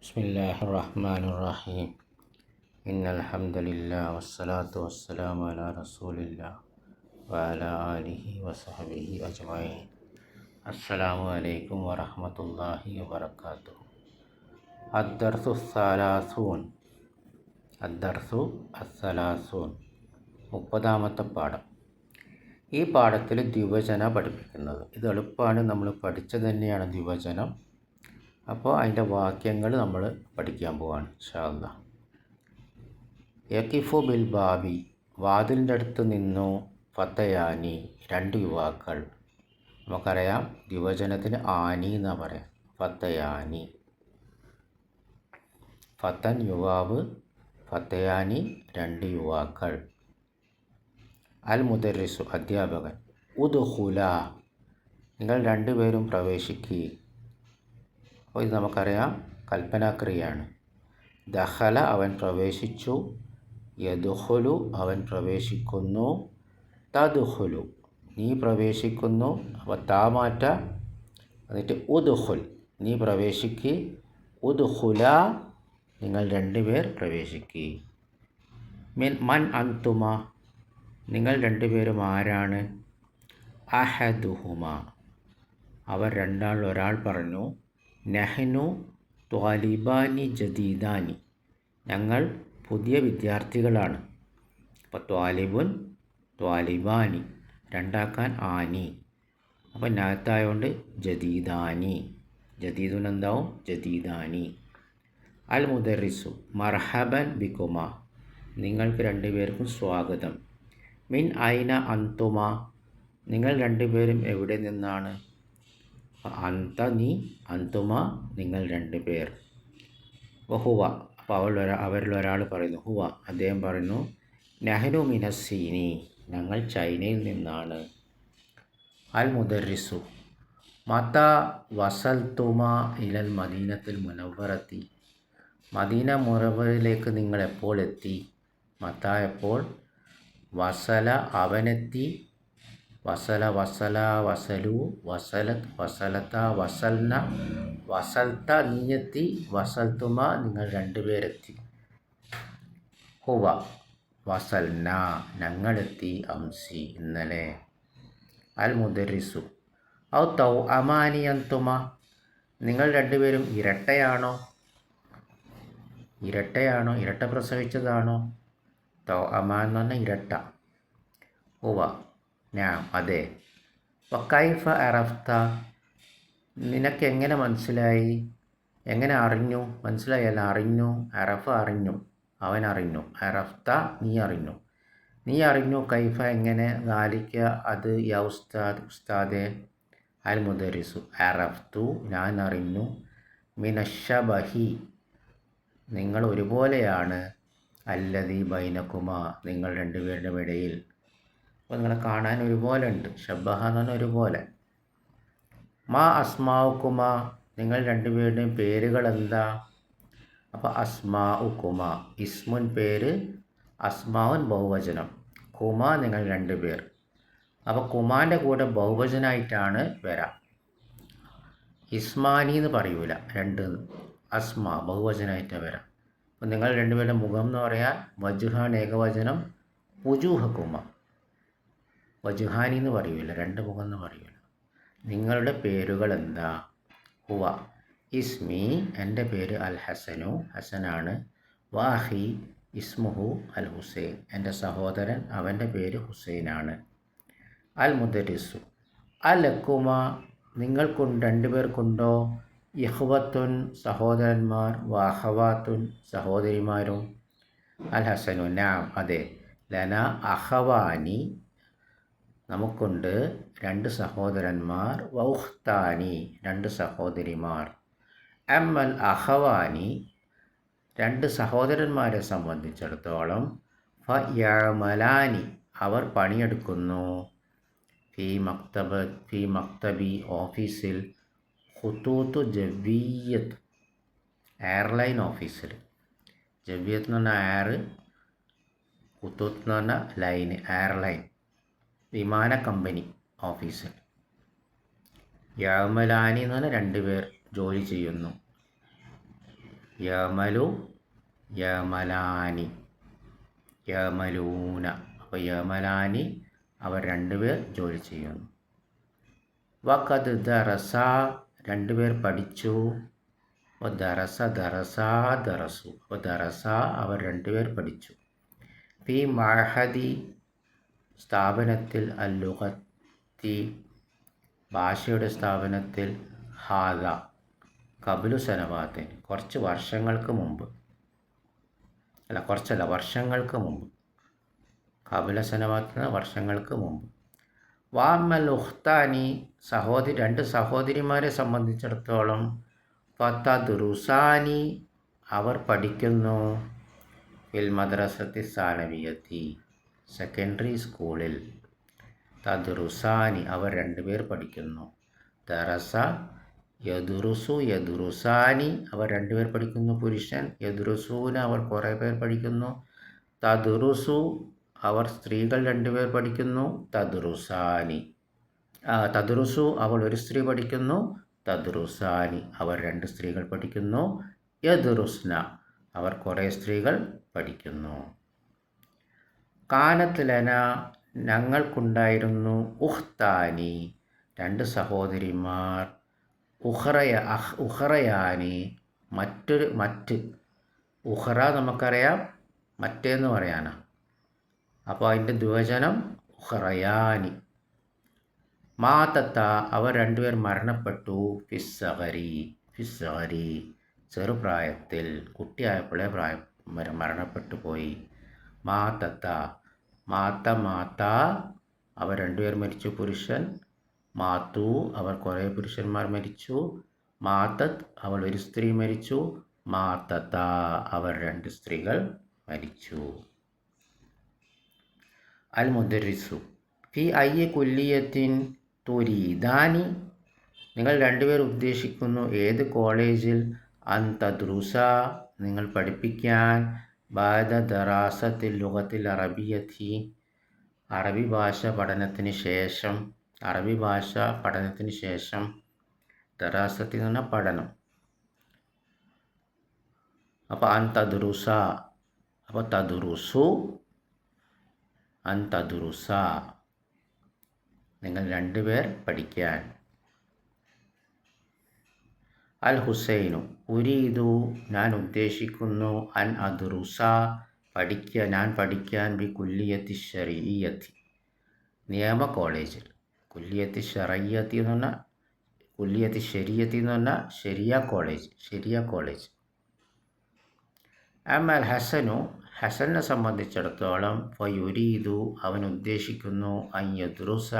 ബിസ്മില്ലാഹിർ റഹ്മാനിർ റഹീം. ഇന്നൽ ഹംദലില്ലാഹി വസ്സലാത്തു വസ്സലാമു അലാ റസൂലില്ലാഹി വഅലാ ആലിഹി വസഹ്ബിഹി അജ്മഈൻ. അസ്സലാമു അലൈക്കും വറഹ്മത്തുള്ളാഹി വബറകാതുഹു. അദ്ദർസു അസ്സലാസൂൻ. അദ്ദർസു അസ്സലാസൂൻ 30-ാമത്തെ പാഠം. ഈ പാഠത്തിൽ ദ്വിവചന പഠിപ്പിക്കുന്നത്. ഇത് എളുപ്പമാണ്, നമ്മൾ പഠിച്ചത് തന്നെയാണ് ദ്വിവചനം. അപ്പോൾ അതിൻ്റെ വാക്യങ്ങൾ നമ്മൾ പഠിക്കാൻ പോവാണ് ഇൻഷാ അല്ലാഹ്. യഖിഫു ബിൽ ബാബി, വാതിലിൻ്റെ അടുത്ത് നിന്നു. ഫതയാനി, രണ്ട് യുവാക്കൾ. നമുക്കറിയാം ദ്വിവചനത്തിന് ആനി എന്നാണ് പറയാം. ഫതയാനി, ഫതൻ യുവാവ്, ഫതയാനി രണ്ട് യുവാക്കൾ. അൽ മുദർരിസു അധ്യാപകൻ. ഉദ്ഖുല, നിങ്ങൾ രണ്ടുപേരും പ്രവേശിക്കുക. അപ്പോൾ ഇത് നമുക്കറിയാം കൽപ്പനാക്രിയയാണ്. ദഖല അവൻ പ്രവേശിച്ചു, യദ്ഖുലു അവൻ പ്രവേശിക്കുന്നു, തദ്ഖുലു നീ പ്രവേശിക്കുന്നു. അപ്പോൾ താ മാറ്റ, എന്നിട്ട് ഉദ്ഖുൽ നീ പ്രവേശിക്കുക, ഉദ്ഖുല നിങ്ങൾ രണ്ടുപേർ പ്രവേശിക്കുക. മൻ അൻതുമ നിങ്ങൾ രണ്ടുപേരും ആരാണ്? അഹദുഹുമ അവർ രണ്ടാളിൽ ഒരാൾ പറഞ്ഞു, നഹ്നു ത്വാലിബാനി ജദീദാനി ഞങ്ങൾ പുതിയ വിദ്യാർത്ഥികളാണ്. അപ്പോൾ ത്വാലിബുൻ ത്വാലിബാനി രണ്ടാക്കാൻ ആനി, അപ്പോൾ നാത്തായോണ്ട് ജദീദാനി, ജദീദുൻ എന്താവും ജദീദാനി. അൽ മുദർരിസു മർഹബൻ ബികുമ നിങ്ങൾക്ക് രണ്ടുപേർക്കും സ്വാഗതം. മിൻ ഐന അൻതുമ നിങ്ങൾ രണ്ടുപേരും എവിടെ നിന്നാണ്? അന്ത നീ, അന്തുമ നിങ്ങൾ രണ്ടുപേർ. ഹുവ അപ്പോൾ അവരിൽ ഒരാൾ പറയുന്നു, ഹുവ അദ്ദേഹം പറയുന്നു, നഹ്നു മിനസ്സീനി ഞങ്ങൾ ചൈനയിൽ നിന്നാണ്. അൽ മുദർരിസു മത വസൽതുമ ഇലൽ മദീനത്തുൽ മുനവ്വറത്തി മദീന മുനവ്വറയിലേക്ക് നിങ്ങൾ എപ്പോൾ എത്തി? മത എപ്പോൾ, വസല അവനെത്തി, വസല വസല വസലു വസലത് വസലത്ത വസൽന വസൽത്ത നീയെത്തി, വസൽത്തുമ നിങ്ങൾ രണ്ടുപേരെത്തി. ഹുവ വസൽന ഞങ്ങളെത്തി, അംസി ഇന്നലെ. അൽ മുദർരിസു ഔ തൗ അമാനി അൻതുമ നിങ്ങൾ രണ്ടുപേരും ഇരട്ടയാണോ? ഇരട്ടയാണോ, ഇരട്ട പ്രസവിച്ചതാണോ? തൗ അമാൻ എന്ന് പറഞ്ഞാൽ ഇരട്ട. ഹുവ ഞാൻ അതെ. വക്കൈഫ അറഫ്ത നിനക്ക് എങ്ങനെ മനസ്സിലായി? എങ്ങനെ അറിഞ്ഞു? മനസ്സിലായല്ല, അറിഞ്ഞു. അറഫ അറിഞ്ഞു, അവൻ അറിഞ്ഞു. അറഫ്ത നീ അറിഞ്ഞു. നീ അറിഞ്ഞു. കൈഫ എങ്ങനെ? ദാലിക അത്, യാ ഉസ്താദ് ഉസ്താദെ. അൽ മുദർരിസു അറഫ്തു ഞാൻ അറിഞ്ഞു. മിനശ്ശബഹി നിങ്ങൾ ഒരുപോലെയാണ്. അല്ലദീ ബൈനകുമ നിങ്ങൾ രണ്ടുപേരുടെ ഇടയിൽ. അപ്പോൾ നിങ്ങളെ കാണാൻ ഒരുപോലെ ഉണ്ട്. ഷബ്ബഹ എന്ന് പറഞ്ഞാൽ ഒരുപോലെ. മാ അസ്മാഉക്കുമ നിങ്ങൾ രണ്ടുപേരുടെയും പേരുകൾ എന്താ? അപ്പോൾ അസ്മാഉക്കുമ ഇസ്മുൻ പേര്, അസ്മാഉൻ ബഹുവചനം, കുമ നിങ്ങൾ രണ്ടുപേർ. അപ്പോൾ കുമാൻ്റെ കൂടെ ബഹുവചനമായിട്ടാണ് വരാം. ഇസ്മാനി എന്ന് പറയൂല, രണ്ട് അസ്മാ ബഹുവചനമായിട്ടാണ് വരാം. അപ്പോൾ നിങ്ങൾ രണ്ടുപേരുടെ മുഖം എന്ന് പറയാൻ വജുഹാൻ ഏകവചനം, വുജൂഹക്കുമ. വജുഹാനി എന്ന് പറയൂല, രണ്ട് മുഖം എന്ന് പറയൂല. നിങ്ങളുടെ പേരുകൾ എന്താ? ഹുവ ഇസ്മി എൻ്റെ പേര് അൽ ഹസനു ഹസനാണ്. വാഹി ഇസ്മുഹു അൽ ഹുസൈൻ എൻ്റെ സഹോദരൻ അവൻ്റെ പേര് ഹുസൈനാണ്. അൽ മുദർരിസു അലക്കുമ നിങ്ങൾക്കുണ്ട് രണ്ടുപേർക്കുണ്ടോ? ഇഖ്വത്തുൻ സഹോദരന്മാർ, വഅഖവാത്തുൻ സഹോദരിമാരും. അൽ ഹസനു നാം അതെ. ലന അഖവാനി നമുക്കുണ്ട് രണ്ട് സഹോദരന്മാർ, വൗഖ്താനി രണ്ട് സഹോദരിമാർ. അമ്മൽ അഖവാനി രണ്ട് സഹോദരന്മാരെ സംബന്ധിച്ചിടത്തോളം, ഫയഅമലാനി അവർ പണിയെടുക്കുന്നു. ഫി മക്തബി ഓഫീസിൽ, ഖുതൂത്തു ജവ്വിയ്യത്ത് എയർലൈൻ ഓഫീസിൽ. ജവ്വിയത്ത് എന്ന് പറഞ്ഞാൽ എയർ, ഖുതൂത്ത് എന്ന് പറഞ്ഞാൽ ലൈൻ, എയർലൈൻ വിമാന കമ്പനി ഓഫീസിൽ. യഅമലാനി എന്ന് പറഞ്ഞാൽ രണ്ടുപേർ ജോലി ചെയ്യുന്നു. യമലു യമലാനി യമലൂന. അപ്പോൾ യമലാനി അവർ രണ്ടുപേർ ജോലി ചെയ്യുന്നു. വഖദ് ദറസ രണ്ടുപേർ പഠിച്ചു. ദറസ ദറസ ദറസു. അപ്പോൾ ദറസ അവർ രണ്ടുപേർ പഠിച്ചു. ഫി മഅഹദി സ്ഥാപനത്തിൽ, അല്ലുഗത്തി ഭാഷയുടെ സ്ഥാപനത്തിൽ, ഹാദ ഖബ്ലു സനവാത്തിൻ കുറച്ച് വർഷങ്ങൾക്ക് മുമ്പ്, വർഷങ്ങൾക്ക് മുമ്പ്. ഖബ്ല സനവാത്തിന് വർഷങ്ങൾക്ക് മുമ്പ്. വാമൽ ഉഖ്താനി രണ്ട് സഹോദരിമാരെ സംബന്ധിച്ചിടത്തോളം, ഫതദ്റുസാനി അവർ പഠിക്കുന്നു, ഫിൽ മദ്രസത്തി സാനവിയത്തി സെക്കൻഡറി സ്കൂളിൽ. തദ്റുസാനി അവർ രണ്ടുപേർ പഠിക്കുന്നു. ദറസ യദുറുസു യദുറുസാനി അവർ രണ്ടുപേർ പഠിക്കുന്നു പുരുഷൻ. യദുറുസൂന അവർ കുറേ പേർ പഠിക്കുന്നു. തദ്റുസു അവർ സ്ത്രീകൾ രണ്ടുപേർ പഠിക്കുന്നു. തദ്റുസാനി തദ്റുസു അവൾ ഒരു സ്ത്രീ പഠിക്കുന്നു. തദ്റുസാനി അവർ രണ്ട് സ്ത്രീകൾ പഠിക്കുന്നു. യദുറുസ്ന അവർ കുറേ സ്ത്രീകൾ പഠിക്കുന്നു. കാനത്ത് ലന ഞങ്ങൾക്കുണ്ടായിരുന്നു, ഉഖ്താനി രണ്ട് സഹോദരിമാർ, ഉഖറയാനി മറ്റ്. ഉഖറ നമുക്കറിയാം മറ്റേന്ന് പറയാനാണ്. അപ്പോൾ അതിൻ്റെ ദ്വിവചനം ഉഖറയാനി. മാതത്ത അവർ രണ്ടുപേർ മരണപ്പെട്ടു. ഫിസ്സഗരി ചെറുപ്രായത്തിൽ, കുട്ടിയായപ്പോഴേ മരണപ്പെട്ടു പോയി. മാതത്ത മാത്ത അവർ രണ്ടുപേർ മരിച്ചു പുരുഷൻ. മാത്തു അവർ കുറേ പുരുഷന്മാർ മരിച്ചു. മാതത്ത് അവൾ ഒരു സ്ത്രീ മരിച്ചു. മാതത്ത അവർ രണ്ട് സ്ത്രീകൾ മരിച്ചു. അൽ മുദരിസു ഫി അയ്യ കുല്ലിയത്തിൻ തുരീദാനി നിങ്ങൾ രണ്ടുപേർ ഉദ്ദേശിക്കുന്നു ഏത് കോളേജിൽ, അൻ തദ്റുസ നിങ്ങൾ പഠിപ്പിക്കാൻ, ബാദ ദറാസത്തിൽ ലുഗത്തിൽ അറബിയത്തി അറബി ഭാഷ പഠനത്തിന് ശേഷം. അറബി ഭാഷ പഠനത്തിന് ശേഷം. ദറാസത്തിൽ എന്ന് പറഞ്ഞാൽ പഠനം. അപ്പോൾ അൻ തദ്റുസ, അപ്പോൾ തദ്റുസു അൻ തദ്റുസ നിങ്ങൾ രണ്ടുപേർ പഠിക്കാൻ. അൽ ഹുസൈനു ഉരീദു ഞാൻ ഉദ്ദേശിക്കുന്നു, അൻ അദ്റുസ ഞാൻ പഠിക്കാൻ, ബി കുല്ലിയത്തി ശരീഅത്തി നിയമ കോളേജിൽ. കുല്ലിയത്തി ശറയ്യത്തി എന്ന് പറഞ്ഞാൽ, കുല്ലിയത്തി ശരീഅത്തി എന്ന് പറഞ്ഞാൽ ശരിയ കോളേജ്. അമൽ ഹസനു ഹസനെ സംബന്ധിച്ചിടത്തോളം, ഫയുരീദു അവൻ ഉദ്ദേശിക്കുന്നു, അൻ യദ്റുസ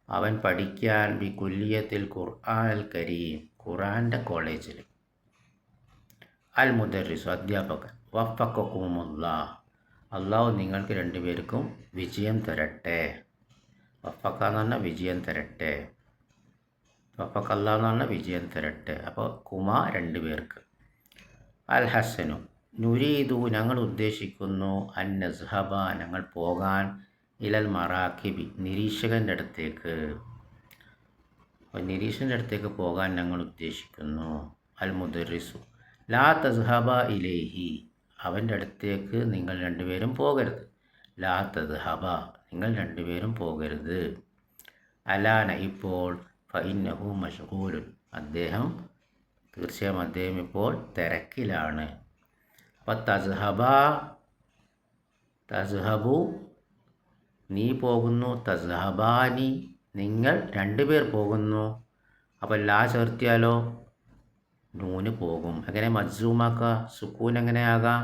അവൻ പഠിക്കാൻ, ബി കുല്ലിയത്തിൽ ഖുർആൻ അൽ കരീം ഖുർആൻ്റെ കോളേജിൽ. അൽ മുദരിസു അധ്യാപകൻ, വഫഖക്കുമുല്ലാഹ് അള്ളാഹു നിങ്ങൾക്ക് രണ്ടുപേർക്കും വിജയം തരട്ടെ. വഫഖ എന്ന് പറഞ്ഞാൽ വിജയം തരട്ടെ. വഫഖ അല്ലാഹ് എന്ന് പറഞ്ഞാൽ വിജയം തരട്ടെ. അപ്പോൾ കുമാ രണ്ടുപേർക്ക്. അൽ ഹസനു നുരീദു ഞങ്ങൾ ഉദ്ദേശിക്കുന്നു, അൻ നസ്ഹബ ഞങ്ങൾ പോകാൻ, ഇലൽ മറാക്കിബി നിരീക്ഷകൻ്റെ അടുത്തേക്ക്. നിരീക്ഷകൻ്റെ അടുത്തേക്ക് പോകാൻ ഞങ്ങൾ ഉദ്ദേശിക്കുന്നു. അൽ മുദരിസു ലാ തസ്ഹബ ഇലൈഹി അവൻ്റെ അടുത്തേക്ക് നിങ്ങൾ രണ്ടുപേരും പോകരുത്. ലാ തസ്ഹബ നിങ്ങൾ രണ്ടുപേരും പോകരുത്. അലാന ഇപ്പോൾ, ഫഇന്നഹു മശ്ഗൂലുൻ തീർച്ചയായും അദ്ദേഹം ഇപ്പോൾ തിരക്കിലാണ്. അപ്പോൾ തസ്ഹബു നീ പോകുന്നു, തസ്ഹബാനി നിങ്ങൾ രണ്ടുപേർ പോകുന്നു. അപ്പോൾ ലാ ചേർത്തിയാലോ നൂന് പോകും. എങ്ങനെ മജ്സൂമാക്കുക, സുക്കൂൻ എങ്ങനെയാകാം,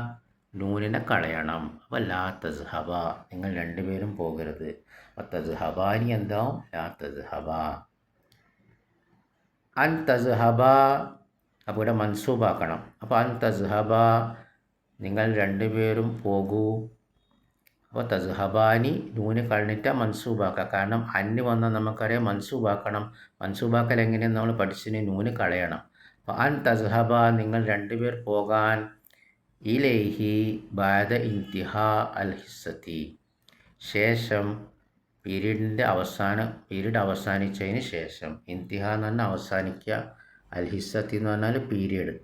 നൂനിനെ കളയണം. അപ്പോൾ ലാ തസ്ഹബ നിങ്ങൾ രണ്ടുപേരും പോകരുത്. അപ്പോൾ തസ്ഹബാനി എന്താവും, ലാ തസ്ഹബ. അൻ തസ്ഹബ അപ്പോൾ ഇവിടെ മൻസൂബാക്കണം. അപ്പോൾ അൻ തസ്ഹബ നിങ്ങൾ രണ്ടുപേരും പോകൂ. അപ്പോൾ തസ്ഹബാനി നൂന് കളഞ്ഞിട്ട് മൻസൂബാക്കുക. കാരണം അന്ന് വന്നാൽ നമുക്കറിയാം മൻസൂബാക്കണം. മൻസൂബാക്കൽ എങ്ങനെയെന്ന് നമ്മൾ പഠിച്ചതിന് നൂന് കളയണം. അപ്പോൾ അൻ തസ്ഹബ നിങ്ങൾ രണ്ടുപേർ പോകാൻ, ഇലൈഹി ബാദ ഇൻതിഹാ അൽ ഹിസ്സത്തി ശേഷം പീരീഡ് അവസാനിച്ചതിന് ശേഷം. ഇൻതിഹ എന്ന് പറഞ്ഞാൽ അവസാനിക്കുക, അൽ ഹിസ്സത്തി എന്ന് പറഞ്ഞാൽ പീരീഡ്.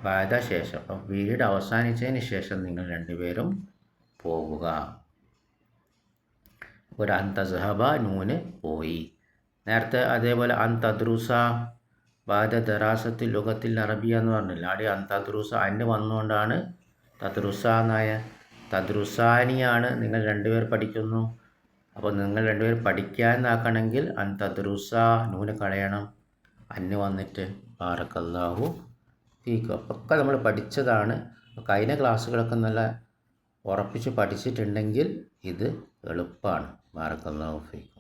ബാധ ശേഷം. അപ്പം പീരീഡ് അവസാനിച്ചതിന് ശേഷം നിങ്ങൾ രണ്ടുപേരും പോവുക. ഒരു അന്തസ്ഹബ നൂന് പോയി. നേരത്തെ അതേപോലെ അന്തദ്രുസ ബാധ ദറാസത്തിൽ ലുഗത്തിൽ അറബിയ എന്ന് പറഞ്ഞില്ല. അവിടെ അന്തദ്രുസ അന്ന് വന്നുകൊണ്ടാണ് തദ്രുസ എന്നായ. തദ്രുസാനിയാണ് നിങ്ങൾ രണ്ടുപേർ പഠിക്കുന്നു. അപ്പോൾ നിങ്ങൾ രണ്ടുപേർ പഠിക്കാനാക്കണമെങ്കിൽ അന്തദ്രുസ നൂന് കളയണം, അന്ന് വന്നിട്ട്. ബാറക്കല്ലാഹു ഫീക്കും. ഒക്കെ നമ്മൾ പഠിച്ചതാണ്. കഴിഞ്ഞ ക്ലാസ്സുകളൊക്കെ നല്ല ഉറപ്പിച്ച് പഠിച്ചിട്ടുണ്ടെങ്കിൽ ഇത് എളുപ്പമാണ്. ബാറക്കല്ലാഹു ഫീക്കും.